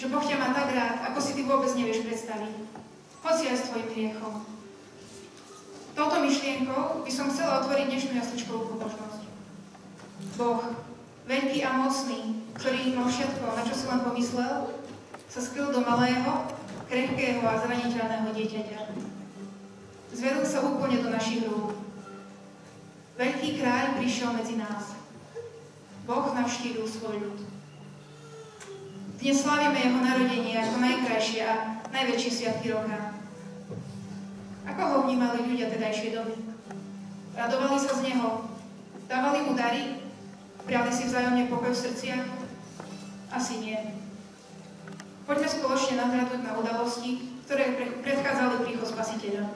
že Boh ťa má tak rád, ako si ty vôbec nevieš predstaviť. Hoci aj s tvojim hriechom. Touto myšlienkou by som chcela otvoriť dnešnú jasličkovú pobožnosť. Boh, veľký a mocný, ktorý mal všetko, na čo si len pomyslel, sa skryl do malého, krehkého a zraniteľného dieťaťa. Zvedol sa úplne do našich rúk. Veľký kráľ prišiel medzi nás. Boh navštívil svoj ľud. Dnes slávime jeho narodenie ako najkrajšie a najväčšie sviatky roka. Ako ho vnímali ľudia tedajšej doby? Radovali sa z neho? Dávali mu dary? Priali si vzájomne pokoj v srdciach? Asi nie. Poďme spoločne nahľadnúť na udalosti, ktoré predchádzali príchod Spasiteľa.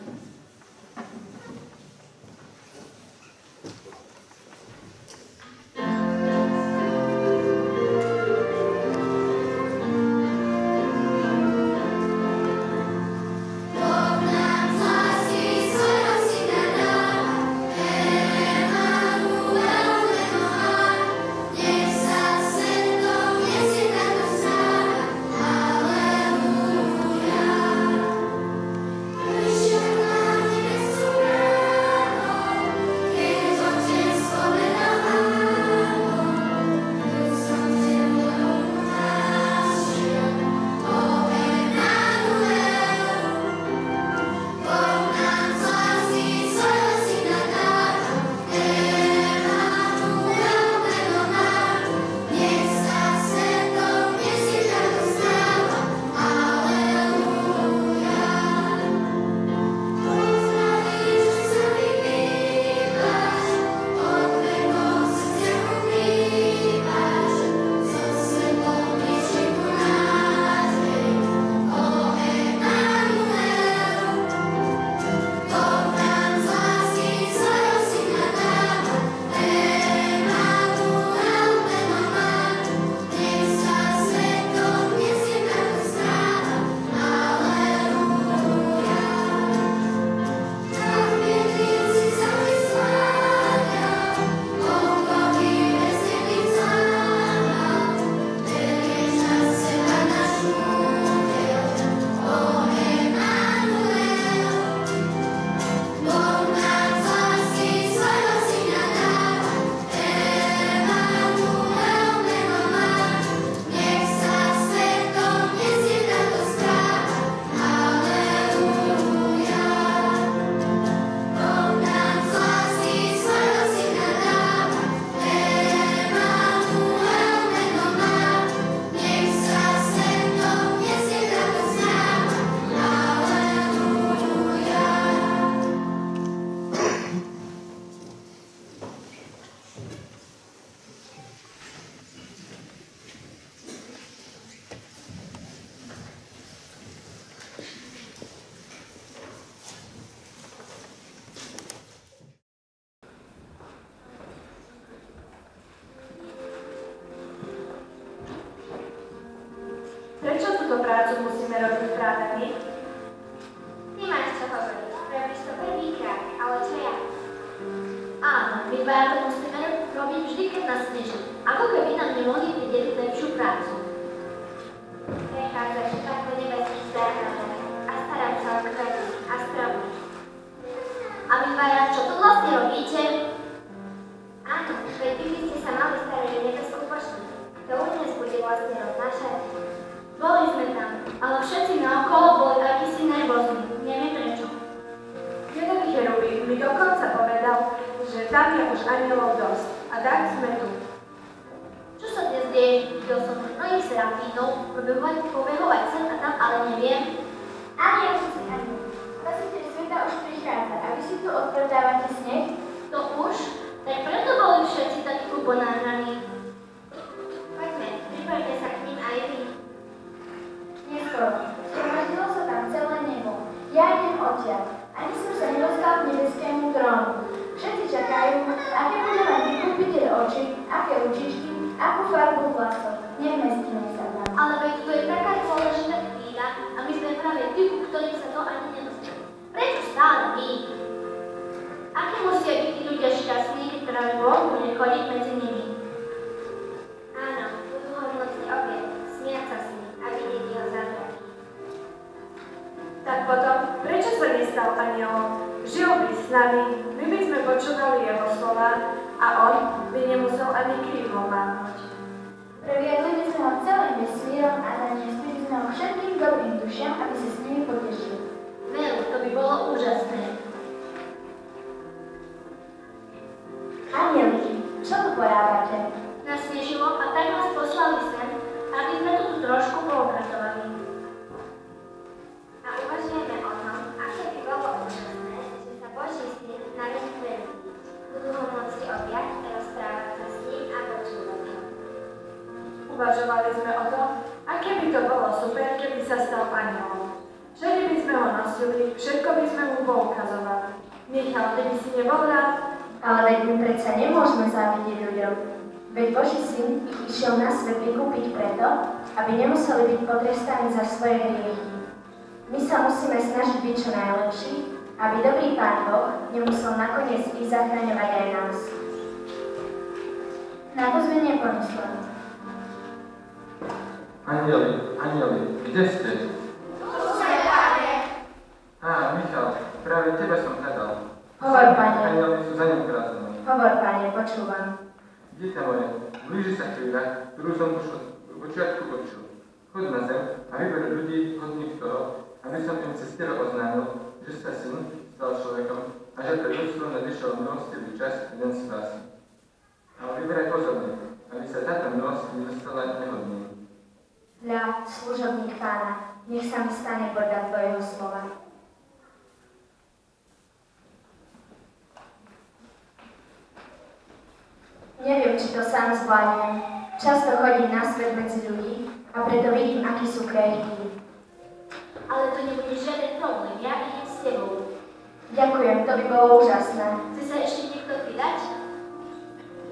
Prečo túto prácu musíme robiť práve my? Ty máš čo hovoriť. Robíš to prvýkrát, ale čo ja? Áno, my dvaja to musíme robiť vždy, keď nás sneží. Ako keby nám nemohli prideliť lepšiu prácu. Prechádzaš tak po nebeských záhradách a starať sa o kvety a stromy. A vy dvaja, čo tu vlastne robíte? Áno, veď vy by ste sa mali starať o nebeskú poštu. To u dnes bude vlastne roznášať. Boli sme tam, ale všetci naokolo boli akýsi nervózni. Neviem prečo. Jeden cherubík mi dokonca povedal, že tam je už anielov dosť. A tak sme tu. Čo sa dnes deje? Videl som mnohých serafínov, pobehovať sem a tam, ale neviem. Aniel si aniel. Spasiteľ sveta už prichádza a vy si tu odpredávate sneh? To už? Tak preto boli všetci takí uponáhraní. Poďme, pripojte sa k ním aj vy. Neskoro. Zhromaždilo sa tam celé nebo. Ja idem odtiaľ. Ani som sa nedostal k nebeskému trónu. Všetci čakajú, aké bude mať vykúpiteľ oči, aké ručičky, akú farbu vlasov. Nevmestíme sa tam. Ale veď to je taká dôležitá chvíľa a my sme práve tí, ku ktorým sa to ani nedostali. Prečo stále my? Akí musia byť tí ľudia šťastní, keď práve Boh bude chodiť medzi nimi? Áno, budú ho v noci obieť, smiať sa s ním a vidieť anielom, žil by s nami, my by sme počúvali jeho slova a on by nemusel ani krídlo mávnuť. Previedli by sme ho celým vesmírom a zaniesli by sme ho všetkým dobrým dušiam, aby sa s nimi potešil. Veru, to by bolo úžasné. Anielky, čo tu porábate? Nasnežilo a tak nás poslali sem, aby sme tu trošku poobradovali. A uvažujeme o tom, aké by bolo úžasné, že sa Boží syn narodí pre ľudí. Budú ho môcť objať, rozprávať sa s ním a počúvať ho. Uvažovali sme o tom, aké by to bolo super, keby sa stal anielom. Všade by sme ho nosili, všetko by sme mu poukazovali. Michal, ty by si nebol rád? Ale veď my predsa nemôžeme závidieť ľuďom. Veď Boží syn ich išiel na svet vykúpiť preto, aby nemuseli byť potrestaní za svoje hriechy. My sa musíme snažiť byť čo najlepší, aby dobrý Pán Boh nemusel nakoniec ich zachraňovať aj nás. Na to sme nepomysleli. Anieli, kde ste? Michal, práve teba som hľadal. Hovor, Pane. Anieli sú zaneprázdnení. Hovor, Pane, počúvam. Dieťa moje, blíži sa chvíľa, ktorú som už od počiatku počul. Chod na zem a vyber ľudí hodných toho, aby som im cez teba oznámil, že sa syn stal človekom a že pred ľudstvom nadišiel milostivý čas jeden spásy. Ale vyberaj pozorne, aby sa táto milosť nedostala nehodným. Hľa, služobník Pána, nech sa mi stane podľa tvojho slova. Neviem, či to sám zvládnem. Často chodím na svet medzi ľudí a preto vidím, akí sú krehkí. Ale to nebude žiaden problém, ja idem s tebou. Ďakujem, to by bolo úžasné. Chce sa ešte niekto pridať?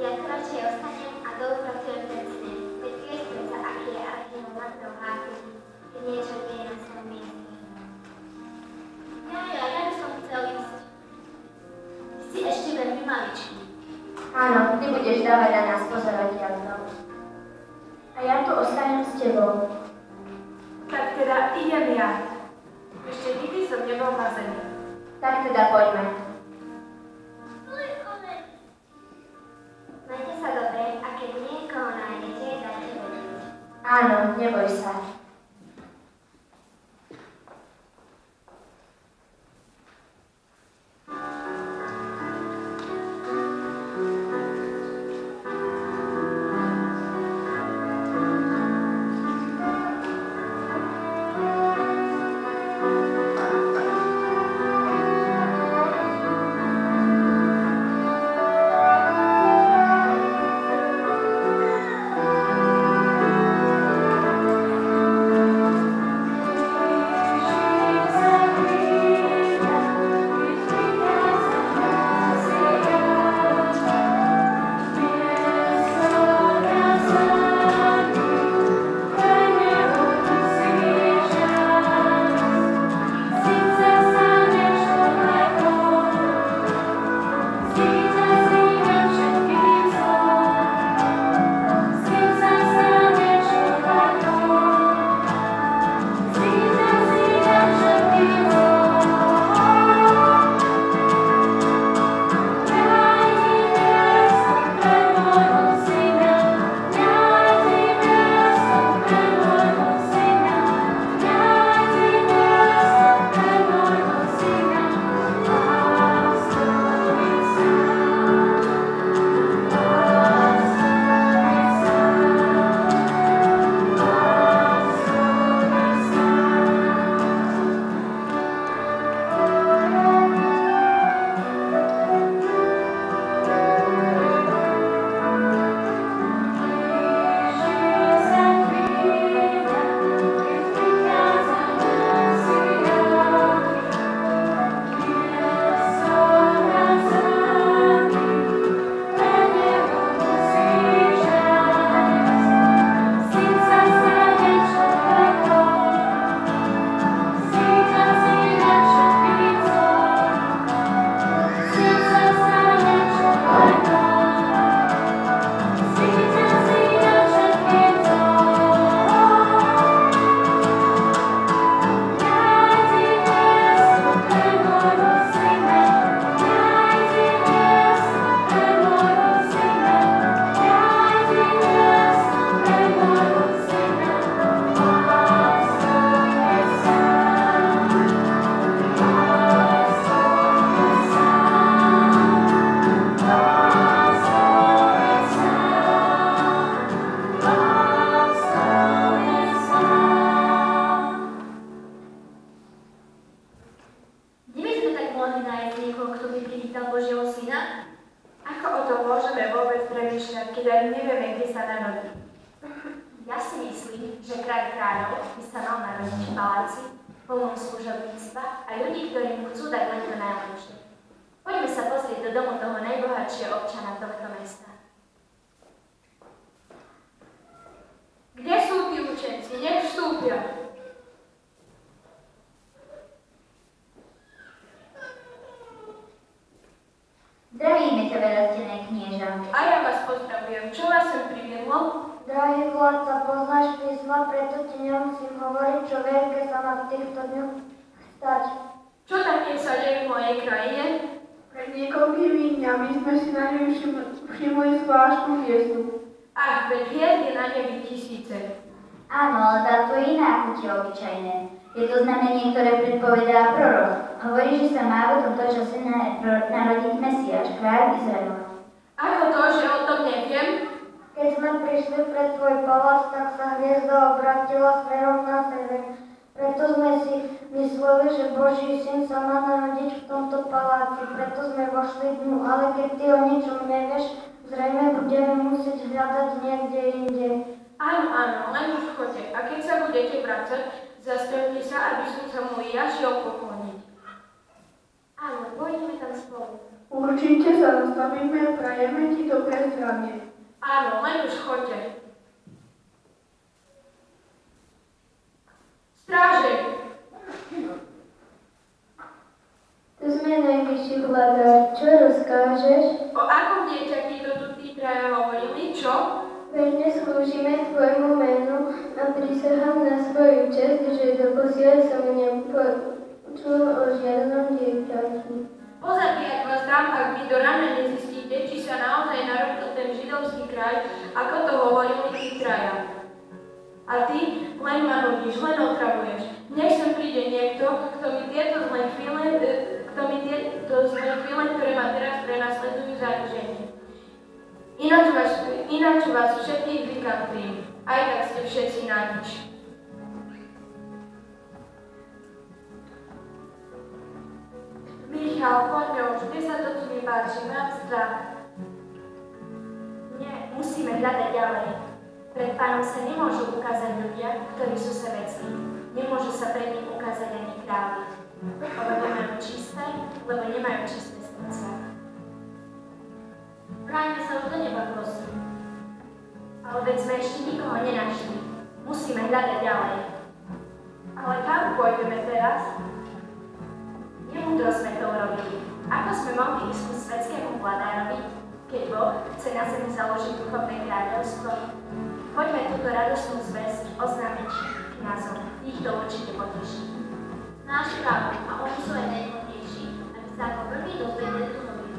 Ja tu radšej ostanem a dolupracujem ten snem. Veď vieš predsa, aký je Archimov na trochách, keď niečo nie je na svojom mieste. Ja by som chcel ísť. Si ešte veľmi maličký. Áno, ty budeš dávať na nás pozorovateľov. A ja tu ostanem s tebou. Tak teda idem ja. Ešte nikdy som nebol na zemi. Tak teda poďme. Majte sa dobre a keď niekoho nájdete, dajte vedieť. Áno, neboj sa. že kráľ kráľov by sa mal narodiť v paláci, plnom služobníctva a ľudí, ktorí mu chcú dať len to najlepšie. Poďme sa pozrieť do domu toho najbohatšieho občana tohto mesta. Kde sú tí učenci? Nech vstúpia. Zdravíme ťa, veľastené knieža. A ja vás pozdravujem. Čo vás sem priviedlo? Drahý vládca, poznáš písma, preto ti nemusím hovoriť, čo veľké sa má v týchto dňoch stať. Čo také sa deje v mojej krajine? Pred niekoľkými dňami sme si na nej všimli zvláštnu hviezdu. Ach, veď hviezd je na nebi tisíce. Áno, ale táto je iná ako tie obyčajné. Je to znamenie, ktoré predpovedá prorok. Hovorí, že sa má v tomto čase narodiť Mesiáš, kráľ Izraela. Ako to, že o tom neviem? Keď sme prišli pred tvoj palác, tak sa hviezda obratila smerom na sever. Preto sme si mysleli, že Boží syn sa má narodiť v tomto paláci. Preto sme vošli dnu, ale keď ty o ničom nevieš, zrejme budeme musieť hľadať niekde inde. Áno, len už chodte. A keď sa budete vracať, zastavte sa, aby som sa mu ja šiel pokloniť. Áno, pôjdeme tam spolu. Určite sa zastavíme, prajeme ti dobré zdravie. Áno, len už chodte. Stráže! Tu sme najvyšší hľadár. Čo rozkážeš? O akom dieťati to tu tí traja hovorili, čo? Verne slúžime tvojmu menu a prisahám na svoju čest, že doposiaľ som nepočul o žiadnom dievčati. Pozabíjať vás dám, ak vy do rana nezistíte, či sa naozaj narodil ten židovský kráľ, ako to hovorili tí traja. A ty len ma nudíš, len otravuješ. Nech sem príde niekto, kto mi tieto zlé chvíle, ktoré ma teraz prenasledujú, zaženie. Ináč vás všetkých vykantrím. Aj tak ste všetci na nič. Michal, poďme už, mne sa to tu nepáči, mám strach. Nie, musíme hľadať ďalej. Pred pánom sa nemôžu ukázať ľudia, ktorí sú sebeckí. Nemôžu sa pred ním ukázať ani králi. Lebo nemajú čisté, lebo nemajú čisté srdcia. Vráťme sa už do neba, prosím. Ale veď sme ešte nikoho nenašli. Musíme hľadať ďalej. Ale kam pôjdeme teraz? Nemúdro sme to urobili. Ako sme mohli ísť ku svetskému vladárovi, keď Boh chce na zemi založiť duchovné kráľovstvo? Poďme túto radostnú zvesť oznámiť kňazom. Ich to určite poteší. Náš právo a oni sú aj najhodnejší, aby sa ako prvý dozvedeli tú novinu.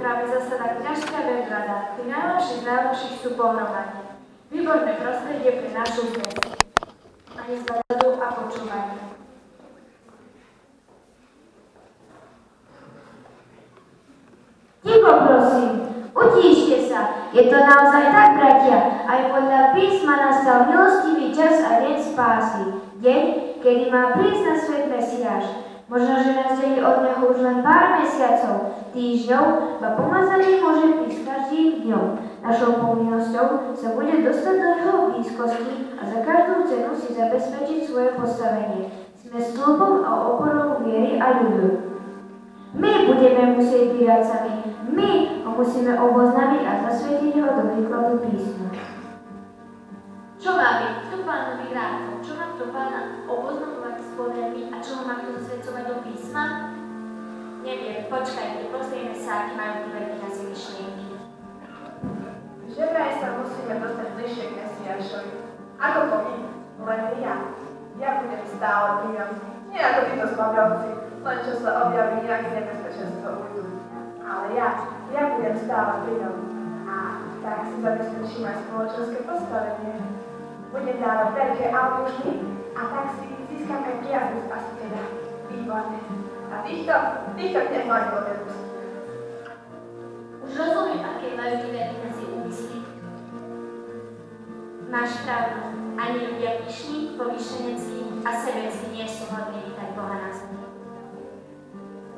Práve zasada kňažská veľrada. Tí najlepší z najlepších sú pohromadne. Výborné prostredie pre našu zväzť. Ani zvedú a počúvanie. Ticho, prosím. Utíšte sa. Je to naozaj tak, bratia. Aj podľa písma nastal milostivý čas a deň spásy. Deň, kedy má prísť na svet Mesiáš. Možno, že nás delí od neho už len pár mesiacov, týždňov, a pomazanie môže prísť každým dňom. Našou povinnosťou sa bude dostať do jeho blízkosti a za každú cenu si zabezpečiť svoje postavenie. Sme stĺpom a oporou viery a ľudu. My budeme musieť byť radcami. My ho musíme oboznámiť a zasvetiť ho do výkladu písma. Čo má byť to pánovi rádcom? Čo má to pána oboznamovať s povermi a čo ho má to zasvedcovať do písma? Neviem, počkajte, pozrieme sa, aký majú tí asi myšlienky. Že vraj sa musíme dostať bližšie k Mesiášovi. Ako to my? Len ja. Ja budem stále pri ňom. Nie ako títo zbabravci, len čo sa objaví nejaké nebezpečenstvo ujdu. Ale ja budem stále pri ňom. A tak si zabezpečím aj spoločenské postavenie. Budem dávať veľké almužny a tak si získam aj priazne spasiteľa. Výborné. A týchto dnes majú odvedú. Už rozumiem, aké majú tí verníci úmysly. Máš pravdu. Ani ľudia pyšní, povýšeneckí a sebeckí nie sú hodní vítať Boha na zemi.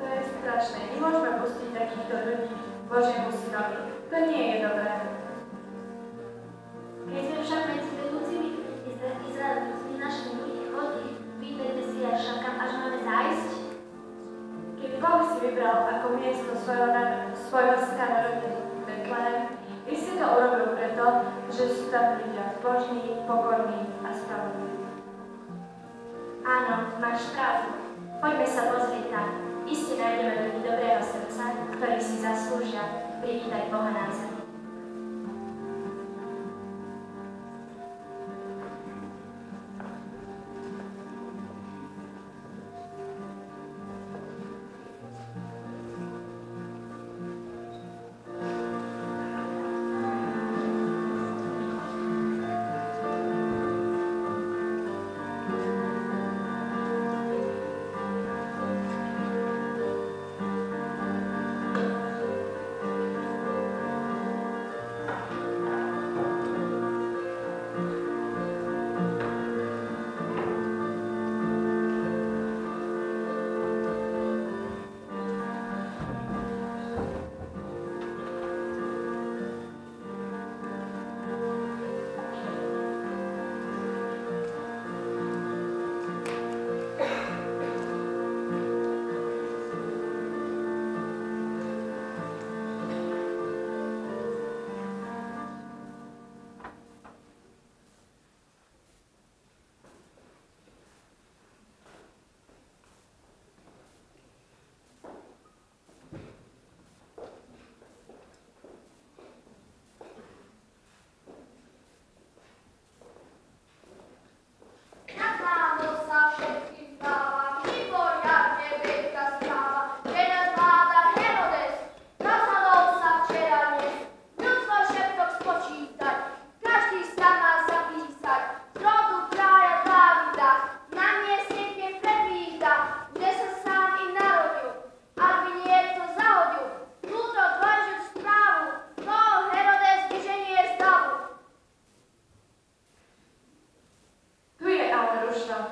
To je strašné. Nemôžeme pustiť takýchto ľudí Božiemu synovi. To nie je dobré. Keď sme však medzi vedúcimi Izraelitmi našli ľudí chodí, vítať Mesiáša, kam až máme zájsť? Keď Boh si vybral ako miesto svojho syna narodenia Betlehem, si to urobil preto, že sú tam ľudia zbožní, pokorní a spravodliví. Áno, máš pravdu. Poďme sa pozrieť tam. Iste nájdeme ľudí dobrého srdca, ktorí si zaslúžia privítať Boha na zemi.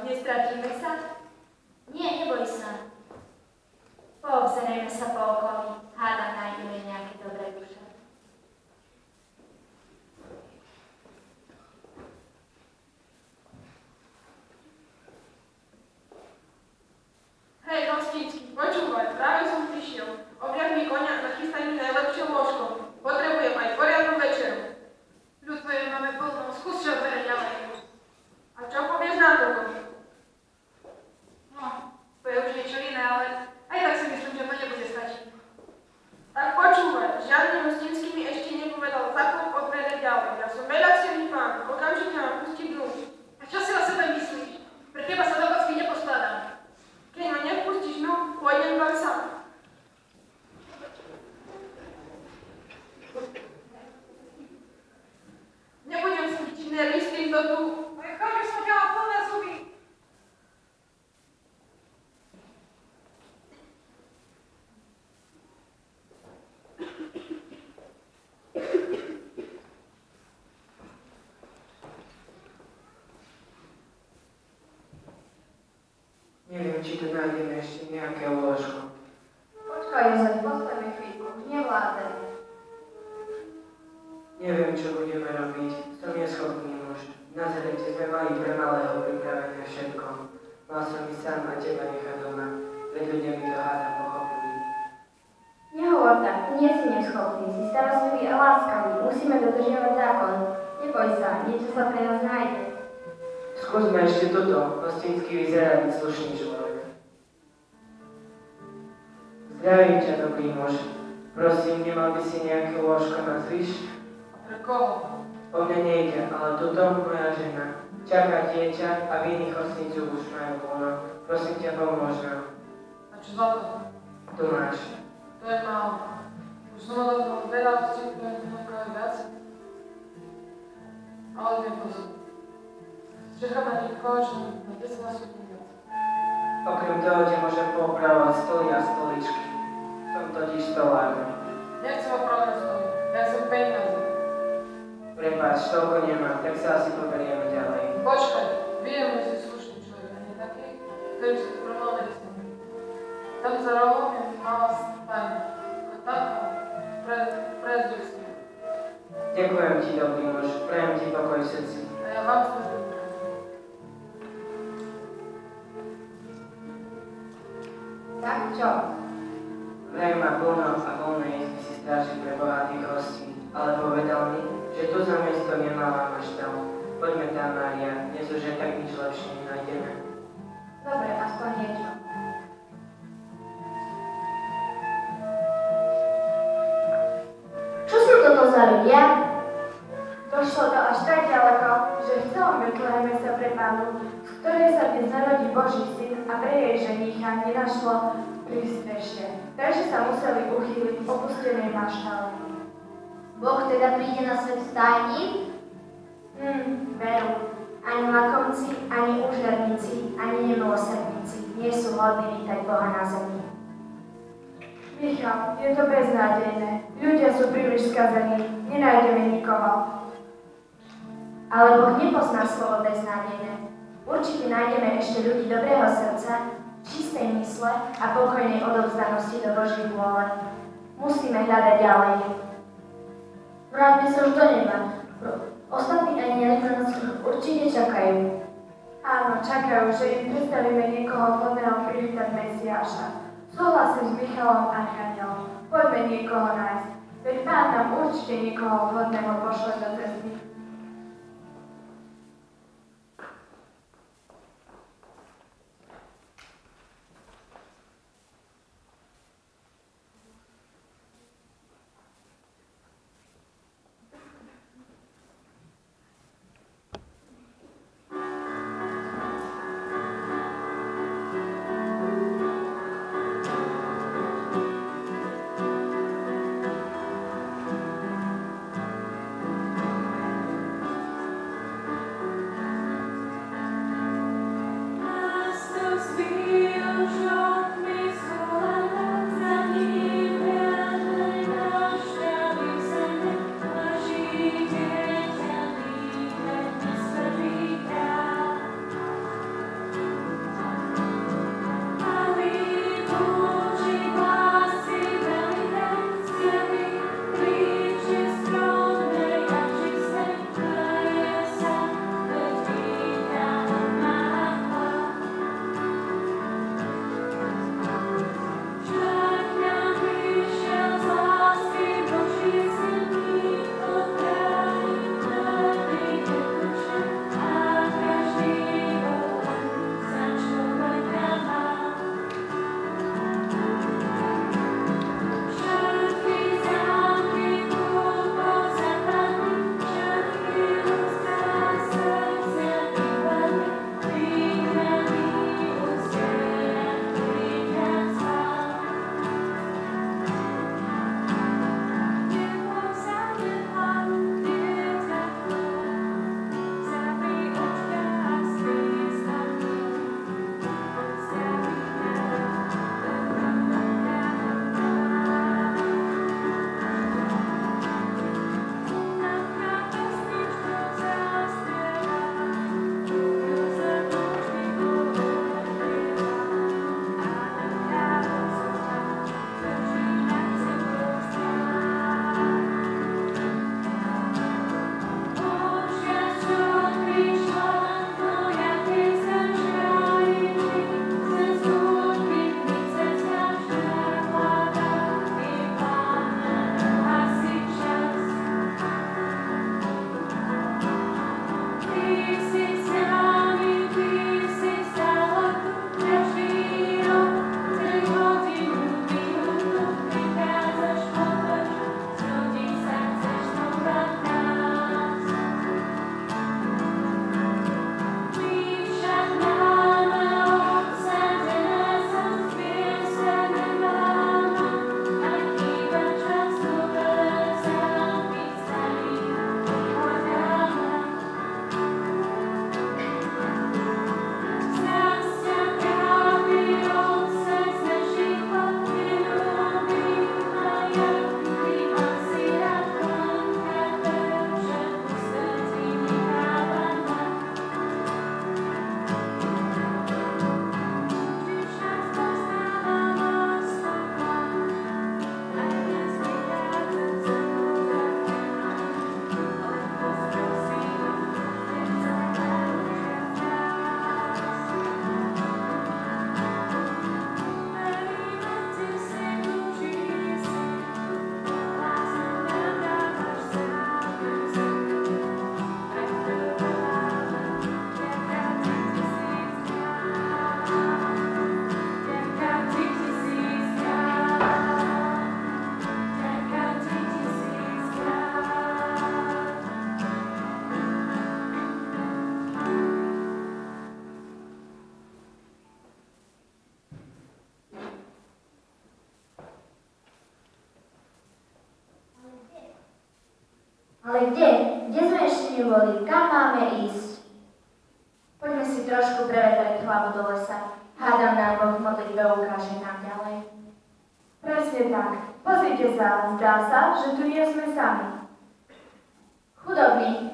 Nestratíme sa? Nie, neboj sa. Poobzerajme sa po okolí. Hádam nájdeme nejaké dobré duše. Hej, Hostínsky, počúvaj, práve som prišiel. Objav mi konia a nachystaj mi najlepšie lôžko. Potrebujem aj poriadnu večeru. Ľudvoje máme plno, skús čo bere ďalej. A čo povieš na to? No, to je už niečo iné, ale aj tak si myslím, že to nebude stačiť. Tak počúvaj, žiadny Hostínsky mi ešte nepovedal zaklop od mene ďalej. Ja som veľa silný pán, okamžite ma pustí dnúť. A čo si o sebe myslíš? Pre teba sa do kocky neposkladám. Keď ma nevpustíš, no, pôjdem vám sám. Nebudem si byť nervy s týmto tu. Nechám, že som ťa plné zuby. Neviem, či to dá nájdeme ešte nejaké lôžko. Počkaj, Jozef, postavme chvíľku, už nevládzem. Neviem, čo budeme robiť. Som neschopný muž. V Nazarete sme mali pre malého pripravené všetko. Mal som ísť sám a teba nechať doma. Veď ľudia mi to háda pochopili. Nehovor tak, nie si neschopný, si starostlivý a láskavý, musíme dodržiavať zákon. Neboj sa, niečo sa pre nás nájde. Skúsme ešte toto. Hostinsky vyzerá byť slušný človek. Zdravím ťa, dobrý muž. Prosím, nemal by si nejaké lôžko na zvyš? A pre koho? O mňa nejde, ale tuto moja žena. Čaká dieťa a v iných hostnicu už majú voľno. Prosím ťa, pomôž nám. A čo za to? Tu máš. To je málo. Už som odovzdal veľa hostí, ktoré to napraví viac. Ale viem pozor. Čakám na niekoho, čo na 10 násobne viac. Okrem toho ťa môžem poopravovať stoly a stoličky. Som totiž stolárny. Nechcem opravovať stoly. Ja chcem peniaze. Prepáč, toľko nemám, tak sa asi poberieme ďalej. Počkaj, viem, že si slušný človek, a nie taký, ktorý sa tu prvom nesmí. Tam za rohom je malá stajna. A taká pred ľudským. Ďakujem ti, dobrý muž. Prajem ti pokoj v srdci. A ja vám služím. Tak čo? Vraj má plno a voľné izby si stráži pre bohatých hostí, ale povedal mi, že tu za miesto nemá maštal. Poďme tam, Mária, dnes už aj tak nič lepšie nenájdeme. Dobre, aspoň niečo. Čo sú toto za ľudia? Došlo to až tak ďaleko, že v celom Betleheme sa pre Pánu, v ktorej sa dnes narodí Boží syn a pre jej ženícha nenašlo prístrežie. Takže sa museli uchýliť v opustenej maštale. Boh teda príde na svet v stajni? Veru. Ani lakomci, ani úžerníci, ani nemilosrdníci nie sú hodní vítať Boha na zemi. Michal, je to beznádejné. Ľudia sú príliš skazení. Nenájdeme nikoho. Ale Boh nepozná slovo beznádejné. Určite nájdeme ešte ľudí dobrého srdca, čistej mysle a pokojnej odovzdanosti do Božej vôle. Musíme hľadať ďalej. Vráťme sa už do neba. Ostatní anjeli na nás určite čakajú. Áno, čakajú, že im predstavíme niekoho vhodného privítať Mesiáša. Súhlasím s Michalom Archanielom. Poďme niekoho nájsť. Veď Pán nám určite niekoho vhodného pošle do cesty. Ale kde? Kde sme ešte neboli? Kam máme ísť? Poďme si trošku prevetrať hlavu do lesa. Hádam nám Boh modlitbe ukáže nám ďalej. Presne tak. Pozrite sa, zdá sa, že tu nie sme sami. Chudobní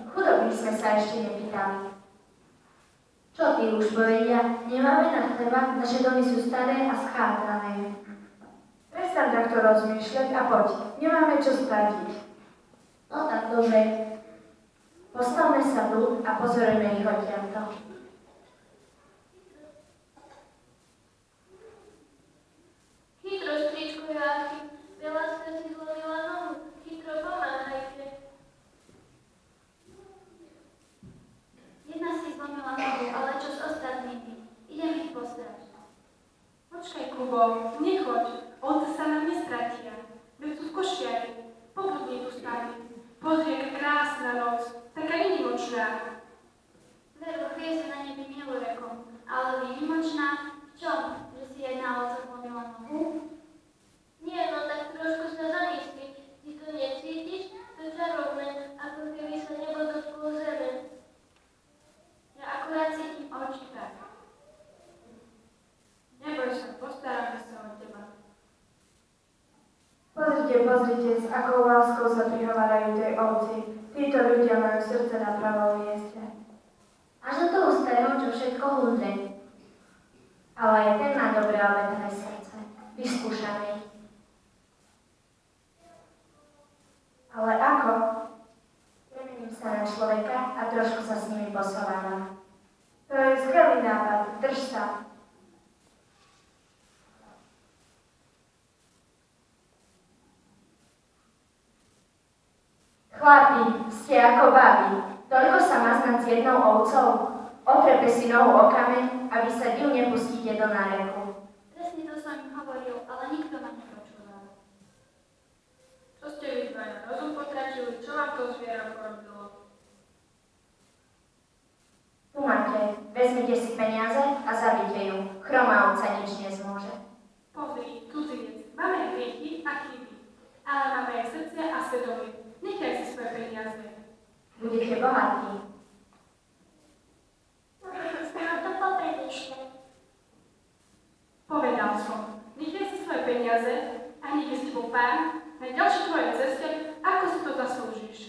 sme sa ešte nepýtali. Čo tí už povedia? Nemáme na chleba, naše domy sú staré a schátrané. Prestaň takto rozmýšľať a poď. Nemáme čo stratiť. No tak dobre. Postavme sa tu a pozorujme ich odtiaľto. Chytro, stričko Joachim, Beláska si zlomila nohu. Chytro, pomáhajte. Jedna si zlomila nohu, ale čo s ostatnými? Idem ich postarať. Počkaj, Kubo, nechoď. Ovce sa nám nestratia. Veď sú v košiari. Pobudni tu stane. Pozri, aká krásna noc. Taká výnimočná. Vero, chvíľ sa na nebi milorekom, ale výnimočná v čom? Že si jedna ovca zlomila nohu? Nie, no tak trošku sa zamysli. Ty to necítiš? To je čarovné, ako keby sa nebo dotklo zeme. Ja akurát cítim oči tak. Neboj sa, postaráme sa o teba. Pozrite, s akou láskou sa prihovárajú tej ovci. Títo ľudia majú srdce na pravom mieste. Až do toho starého, čo všetko hudre. Ale aj ten má dobré a vetré srdce. Vyskúšané. Ale ako? Premením sa na človeka a trošku sa s nimi posovávam. To je skvelý nápad. Drž sa. Chlapi, ste ako babi. Toľko sa maznať s jednou ovcou. Otrepe si nohu o kameň a vy sa divne pustíte do náreku. Presne to som im hovoril, ale nikto ma nepočúval. Čo ste vy dvaja rozum potratili? Čo vám to zviera porobilo? Tu máte. Vezmite si peniaze a zabite ju. Chromá ovca nič nezmôže. Pozri, cudzinec, máme hriechy a chyby, ale máme aj srdce a svedomie. Nechaj si svoje peniaze. Budete bohatí. Môžem sa na to popremýšľať. Povedal som, nechaj si svoje peniaze a nech je s tebou Pán na ďalšej tvojej ceste, ako si to zaslúžiš.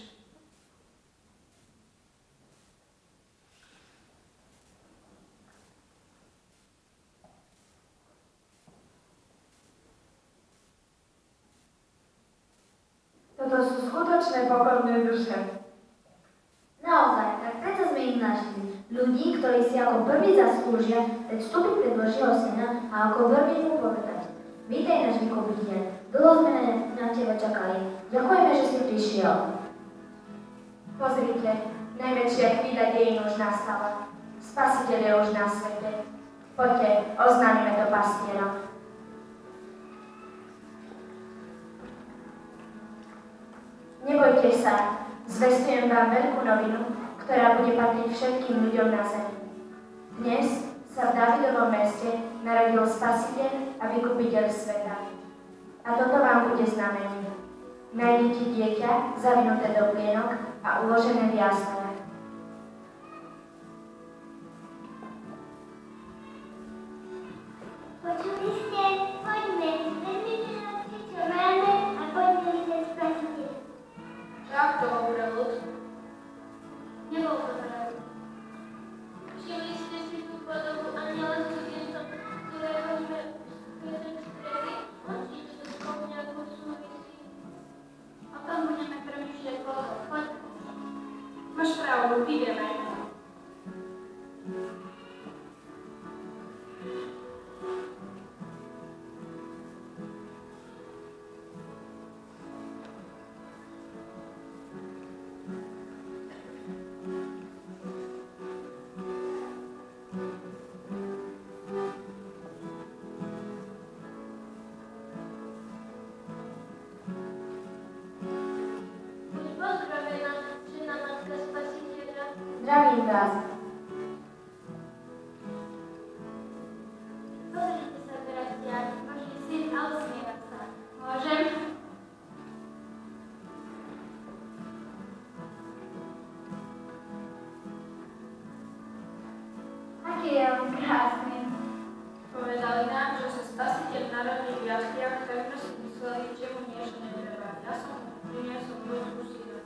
Toto sú skutočné pokorné duše. Naozaj, tak preto sme ich našli. Ľudí, ktorí si ako prvý zaslúžia, veď vstúpiť pred Božieho syna a ako prvý mu povedať. Vítaj náš vykupiteľ, dlho sme na teba čakali. Ďakujeme, že si prišiel. Pozrite, najväčšia chvíľa dejín už nastala. Spasiteľ je už na svete. Poďte, oznámime to pastierom. Nebojte sa, zvestujem vám veľkú novinu, ktorá bude patriť všetkým ľuďom na zemi. Dnes sa v Dávidovom meste narodil Spasiteľ a Vykupiteľ sveta. A toto vám bude znamenie. Nájdete dieťa zavinuté do plienok a uložené v jasliach. Počuli ste? Poďme, vezmite nás si, čo máme a poďme vidieť Spasiteľa. Čak to hovoril ľud. Nebol to pravda. Všimli ste si tú podobu anjela s cudzincom, ktorého sme streli? Určite to spolu nejako súvisí. O tom budeme premýšľať dlho. Poď. Máš pravdu, ideme. Buď pozdravená, žena Matka Spasiteľa. Zdravím vás. Pozrite sa teraz, Jan, Boží syn a usmievať sa. Môžem? on krásny. Povedali nám, že sa Spasiteľ narodil v jasliach, takže si mysleli, že mu niečo netreba. Ja som mu priniesol Božku syna.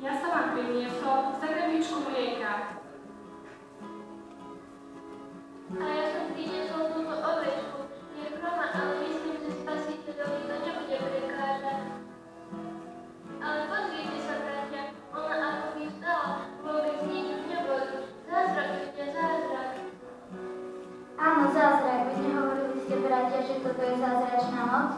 Ja som vám priniesol skrbičku mlieka. A ja som priniesol túto ovečku. Je chroma, ale myslím, že Spasiteľovi to nebude prekážať. Ale pozrite sa, bratia, ona ako by vstala, vôbec nič už neboli. Zázrak, ľudia, zázrak. Áno, zázrak. Vy nehovorili ste, bratia, že toto je zázračná noc?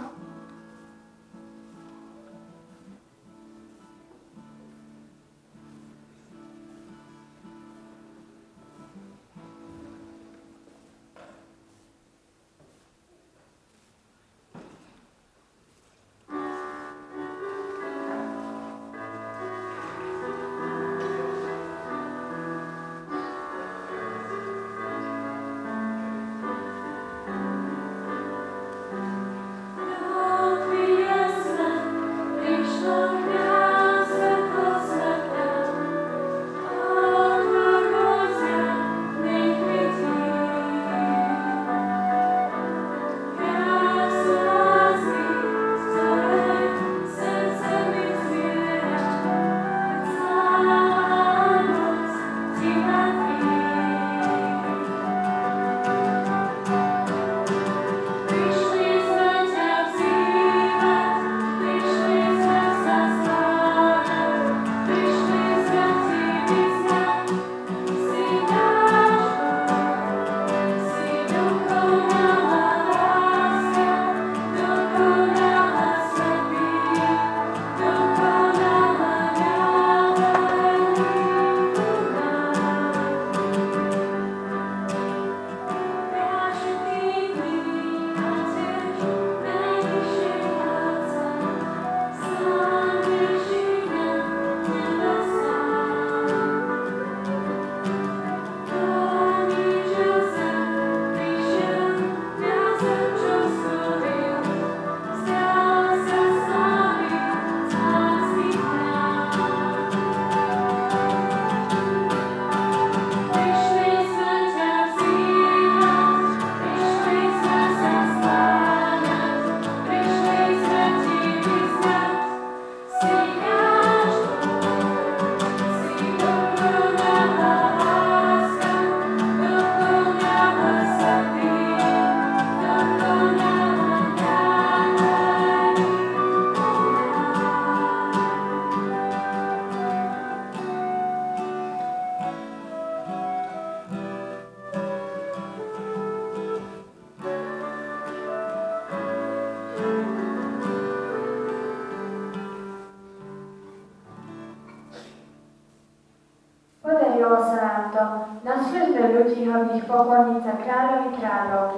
Podarilo sa nám to. Našli sme ľudí hodných pokloniť sa kráľovi kráľov.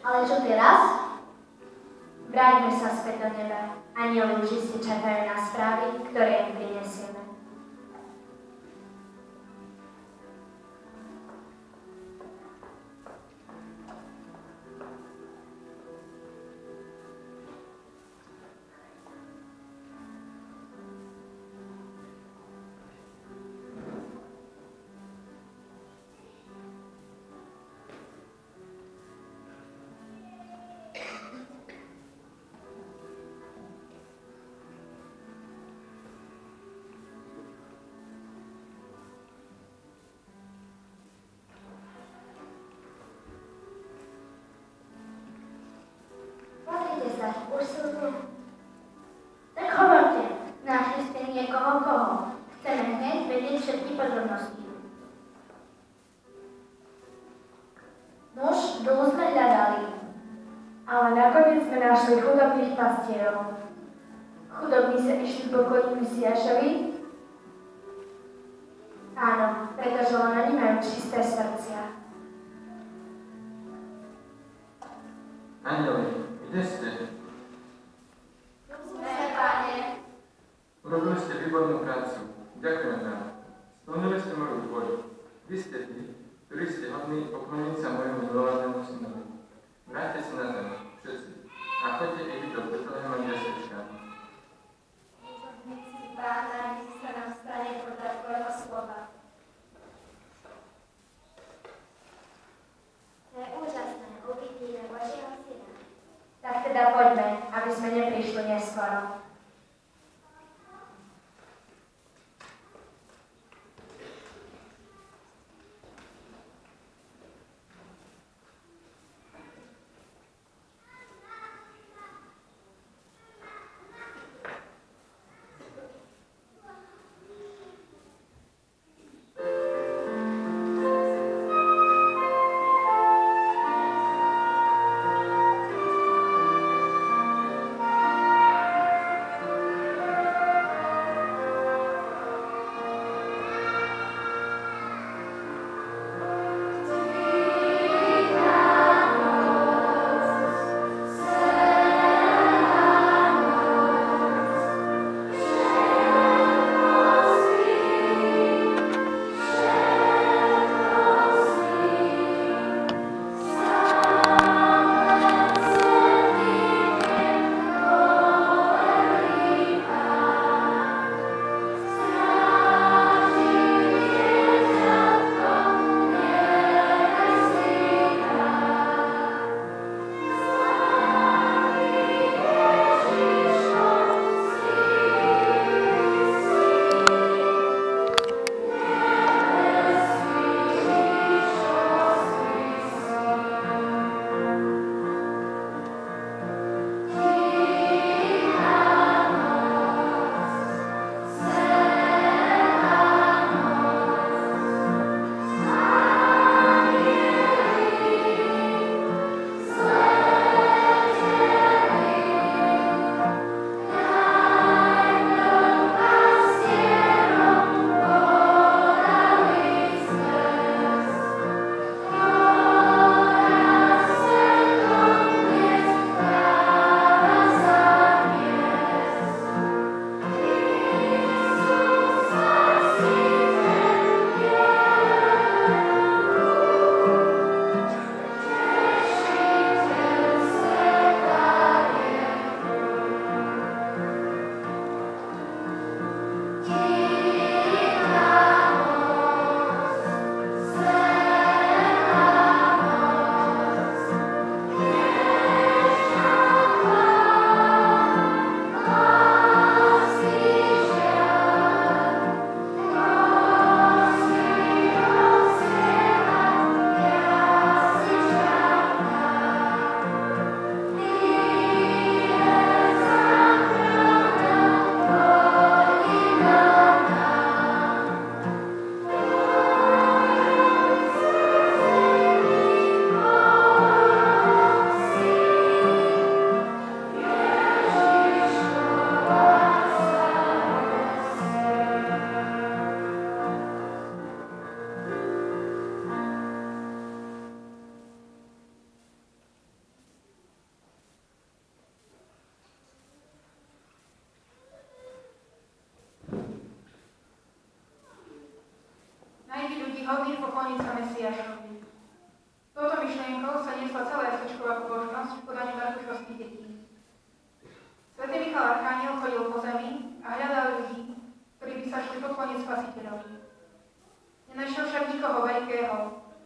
Ale čo teraz? Vráťme sa späť do neba. Anjeli už iste čakajú na správy, ktoré im prinesieme. Už sú tu. Tak hovorte, našli ste niekoho koho. Chceme hneď vedieť všetky podrobnosti. Nož, dlho sme hľadali. Ale nakoniec sme našli chudobných pastierov. Chudobní sa išli pokloniť Mesiášovi? Áno, pretože len oni majú čisté srdcia. Anjeli, kde ste? Urobili ste výbornú prácu. Ďakujem vám. Splnili ste moju vôľu. Vy ste tí, ktorí ste hodní pokloniť sa môjmu milovanému synovi. Vráťte sa na zem, všetci. A choďte i vy do Betlehema desečka. Pána, nech sa nám stane podľa tvojho slova. hodný pokloniť sa Mesiášovi. Touto myšlienkou sa niesla celá jasličková pobožnosť v podaní Markušovských detí. Svätý Michal Archaniel chodil po zemi a hľadal ľudí, ktorí by sa šli pokloniť Spasiteľovi. Nenašiel však nikoho veľkého,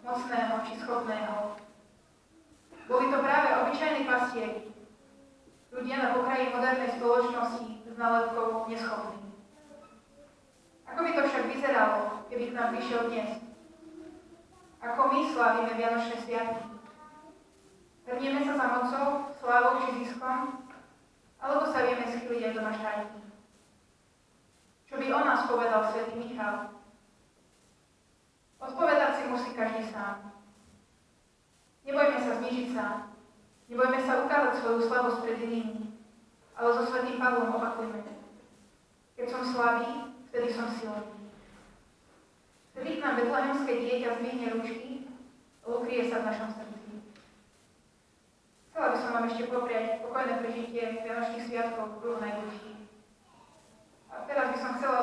mocného či schopného. Boli to práve obyčajní pastieri, ľudia na pokraji modernej spoločnosti s nálepkou neschopní. Ako by to však vyzeralo, keby k nám prišiel dnes? Ako my slávime Vianočné sviatky? Hrnieme sa za mocou, slávou či ziskom, alebo sa vieme schyliť aj do maštajky? Čo by o nás povedal svätý Michal? Odpovedať si musí každý sám. Nebojme sa znižiť sa, nebojme sa ukázať svoju slabosť pred inými, ale so svätým Pavlom opakujme. Keď som slabý, vtedy som silný. Vtedy k nám betlehemské dieťa zdvihne ručky a ukryje sa v našom srdci. Chcela by som vám ešte popriať pokojné prežitie Vianočných sviatkov v kruhu najbližších. A teraz by som chcela